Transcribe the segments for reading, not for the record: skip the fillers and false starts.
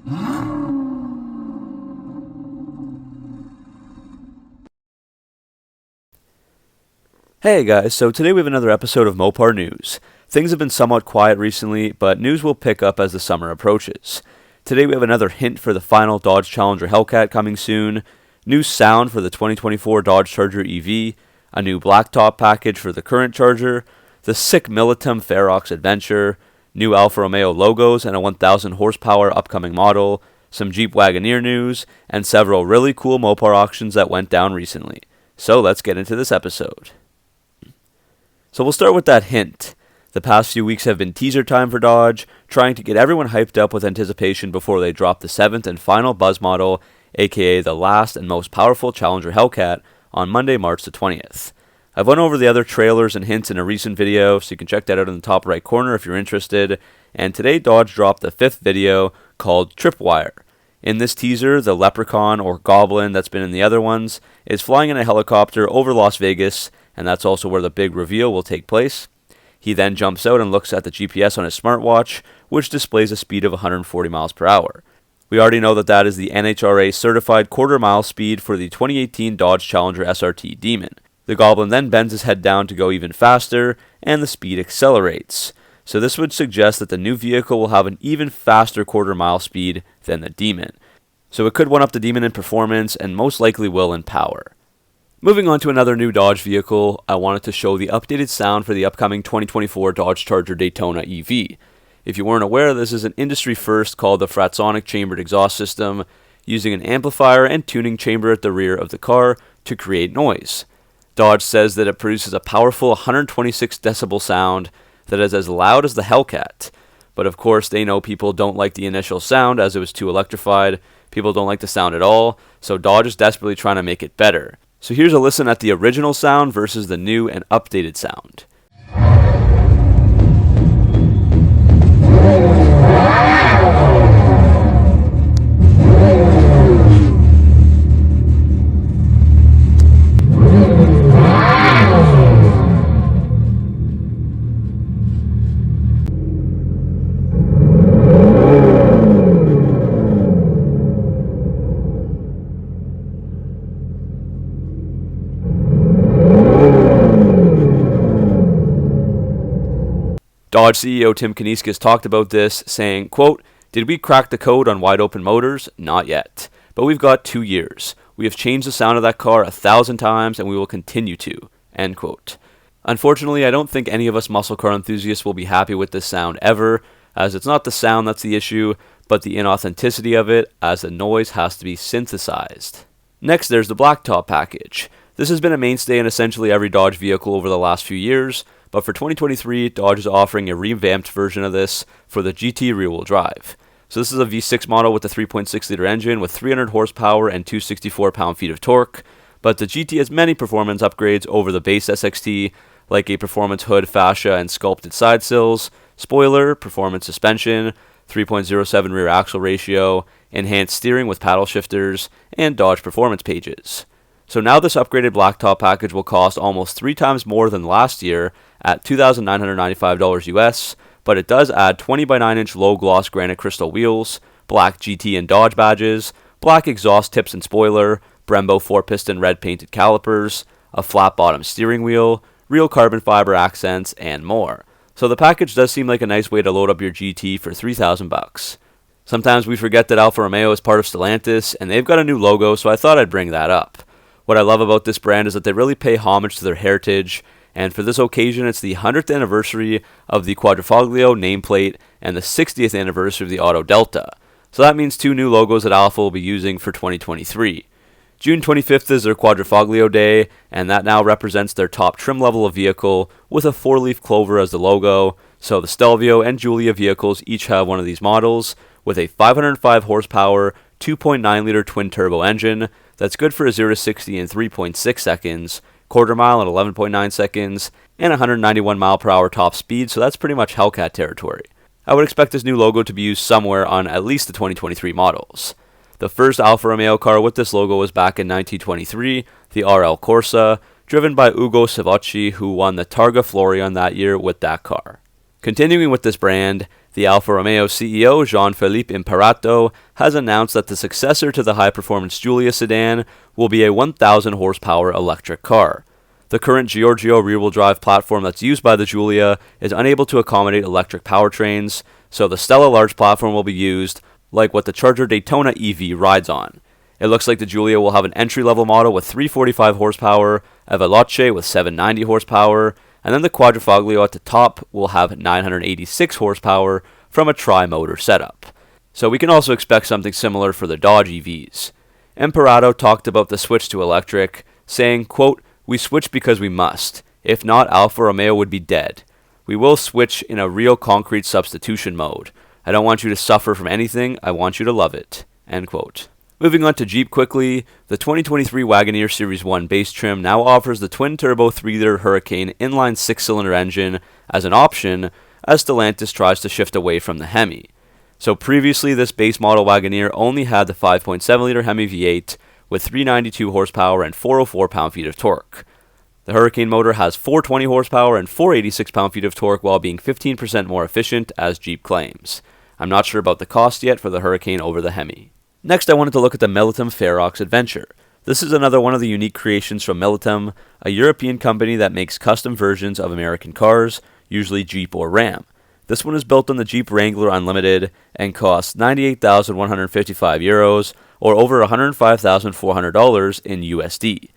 Hey guys, so today we have another episode of Mopar News. Things have been somewhat quiet recently, but news will pick up as the summer approaches. Today we have another hint for the final Dodge Challenger Hellcat coming soon, new sound for the 2024 Dodge Charger EV, a new Blacktop Package for the current Charger, the sick Militem Ferox Adventure, new Alfa Romeo logos and a 1000 horsepower upcoming model, some Jeep Wagoneer news, and several really cool Mopar auctions that went down recently. So let's get into this episode. So we'll start with that hint. The past few weeks have been teaser time for Dodge, trying to get everyone hyped up with anticipation before they drop the 7th and final buzz model, aka the last and most powerful Challenger Hellcat, on Monday, March the 20th. I've went over the other trailers and hints in a recent video, so you can check that out in the top right corner if you're interested, and today Dodge dropped the 5th video called Tripwire. In this teaser, the Leprechaun, or Goblin that's been in the other ones, is flying in a helicopter over Las Vegas, and that's also where the big reveal will take place. He then jumps out and looks at the GPS on his smartwatch, which displays a speed of 140 miles per hour. We already know that that is the NHRA certified quarter-mile speed for the 2018 Dodge Challenger SRT Demon. The Goblin then bends his head down to go even faster, and the speed accelerates. So this would suggest that the new vehicle will have an even faster quarter-mile speed than the Demon. So it could one-up the Demon in performance, and most likely will in power. Moving on to another new Dodge vehicle, I wanted to show the updated sound for the upcoming 2024 Dodge Charger Daytona EV. If you weren't aware, this is an industry first called the Fratsonic Chambered Exhaust System, using an amplifier and tuning chamber at the rear of the car to create noise. Dodge says that it produces a powerful 126 decibel sound that is as loud as the Hellcat. But of course, they know people don't like the initial sound as it was too electrified. People don't like the sound at all, so Dodge is desperately trying to make it better. So here's a listen at the original sound versus the new and updated sound. Dodge CEO Tim Kuniskis talked about this, saying, quote, "Did we crack the code on wide open motors? Not yet. But we've got 2 years. We have changed the sound of that car 1,000 times and we will continue to." End quote. Unfortunately, I don't think any of us muscle car enthusiasts will be happy with this sound ever, as it's not the sound that's the issue, but the inauthenticity of it, as the noise has to be synthesized. Next, there's the Blacktop Package. This has been a mainstay in essentially every Dodge vehicle over the last few years, but for 2023, Dodge is offering a revamped version of this for the GT rear-wheel drive. So this is a V6 model with a 3.6-liter engine with 300 horsepower and 264 pound-feet of torque, but the GT has many performance upgrades over the base SXT, like a performance hood, fascia, and sculpted side sills, spoiler, performance suspension, 3.07 rear axle ratio, enhanced steering with paddle shifters, and Dodge performance pages. So now this upgraded Blacktop package will cost almost 3 times more than last year at $2,995 US, but it does add 20 by 9 inch low gloss granite crystal wheels, black GT and Dodge badges, black exhaust tips and spoiler, Brembo 4-piston red painted calipers, a flat bottom steering wheel, real carbon fiber accents, and more. So the package does seem like a nice way to load up your GT for $3,000. Sometimes we forget that Alfa Romeo is part of Stellantis, and they've got a new logo, so I thought I'd bring that up. What I love about this brand is that they really pay homage to their heritage, and for this occasion it's the 100th anniversary of the Quadrifoglio nameplate and the 60th anniversary of the Auto Delta. So that means 2 new logos that Alfa will be using for 2023. June 25th is their Quadrifoglio Day, and that now represents their top trim level of vehicle with a 4-leaf clover as the logo. So the Stelvio and Giulia vehicles each have one of these models with a 505 horsepower, 2.9-liter twin-turbo engine that's good for a 0 to 60 in 3.6 seconds, quarter mile in 11.9 seconds, and 191 mile per hour top speed, so that's pretty much Hellcat territory. I would expect this new logo to be used somewhere on at least the 2023 models. The first Alfa Romeo car with this logo was back in 1923, the RL Corsa, driven by Ugo Savocci, who won the Targa Florian that year with that car. Continuing with this brand, The Alfa Romeo CEO, Jean-Philippe Imperato, has announced that the successor to the high-performance Giulia sedan will be a 1,000 horsepower electric car. The current Giorgio rear-wheel drive platform that's used by the Giulia is unable to accommodate electric powertrains, so the Stella Large platform will be used, like what the Charger Daytona EV rides on. It looks like the Giulia will have an entry-level model with 345 horsepower, a Veloce with 790 horsepower, and then the Quadrifoglio at the top will have 986 horsepower from a tri-motor setup. So we can also expect something similar for the Dodge EVs. Imperato talked about the switch to electric, saying, quote, "We switch because we must. If not, Alfa Romeo would be dead. We will switch in a real concrete substitution mode. I don't want you to suffer from anything, I want you to love it." End quote. Moving on to Jeep quickly, the 2023 Wagoneer Series 1 base trim now offers the twin-turbo 3-liter Hurricane inline 6-cylinder engine as an option as Stellantis tries to shift away from the Hemi. So previously, this base model Wagoneer only had the 5.7-liter Hemi V8 with 392 horsepower and 404 pound-feet of torque. The Hurricane motor has 420 horsepower and 486 pound-feet of torque while being 15% more efficient, as Jeep claims. I'm not sure about the cost yet for the Hurricane over the Hemi. Next, I wanted to look at the Militem Ferox Adventure. This is another one of the unique creations from Militem, a European company that makes custom versions of American cars, usually Jeep or Ram. This one is built on the Jeep Wrangler Unlimited and costs €98,155 or over $105,400 in USD.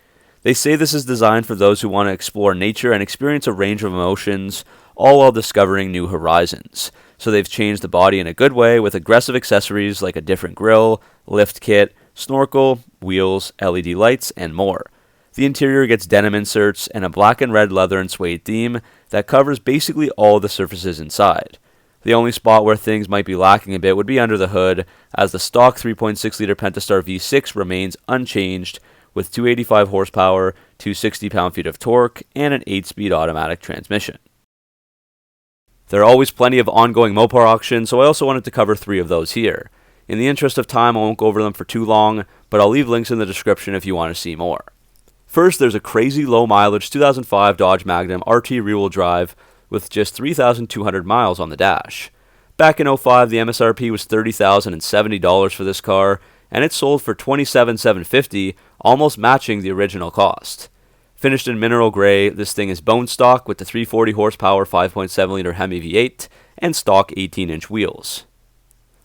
They say this is designed for those who want to explore nature and experience a range of emotions, all while discovering new horizons. So they've changed the body in a good way with aggressive accessories like a different grille, lift kit, snorkel, wheels, LED lights, and more. The interior gets denim inserts and a black and red leather and suede theme that covers basically all the surfaces inside. The only spot where things might be lacking a bit would be under the hood, as the stock 3.6-liter Pentastar V6 remains unchanged with 285 horsepower, 260 pound-feet of torque, and an 8-speed automatic transmission. There are always plenty of ongoing Mopar auctions, so I also wanted to cover 3 of those here. In the interest of time, I won't go over them for too long, but I'll leave links in the description if you want to see more. First, there's a crazy low-mileage 2005 Dodge Magnum RT rear-wheel drive with just 3,200 miles on the dash. Back in 2005, the MSRP was $30,070 for this car, and it sold for $27,750, almost matching the original cost. Finished in mineral gray, this thing is bone stock with the 340 horsepower 5.7-liter Hemi V8 and stock 18-inch wheels.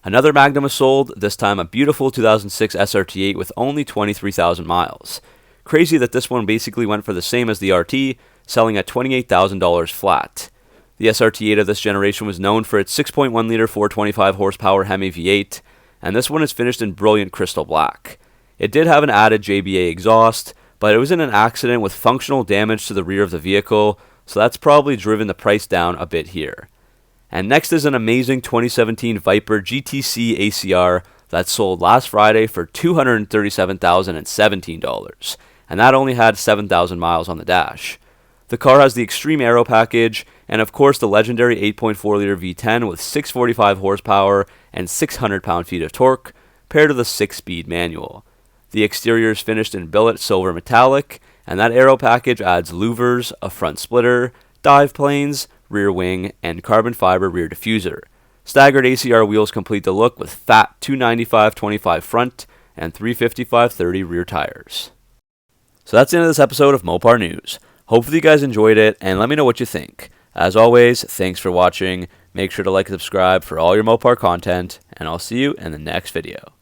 Another Magnum is sold, this time a beautiful 2006 SRT8 with only 23,000 miles. Crazy that this one basically went for the same as the RT, selling at $28,000 flat. The SRT8 of this generation was known for its 6.1-liter 425 horsepower Hemi V8, and this one is finished in brilliant crystal black. It did have an added JBA exhaust, but it was in an accident with functional damage to the rear of the vehicle, so that's probably driven the price down a bit here. And next is an amazing 2017 Viper GTC ACR that sold last Friday for $237,017, and that only had 7,000 miles on the dash. The car has the Extreme Aero package, and of course the legendary 8.4-liter V10 with 645 horsepower and 600 pound-feet of torque, paired with a 6-speed manual. The exterior is finished in billet silver metallic, and that aero package adds louvers, a front splitter, dive planes, rear wing, and carbon fiber rear diffuser. Staggered ACR wheels complete the look with fat 295/25 front and 355/30 rear tires. So that's the end of this episode of Mopar News. Hopefully you guys enjoyed it, and let me know what you think. As always, thanks for watching. Make sure to like and subscribe for all your Mopar content, and I'll see you in the next video.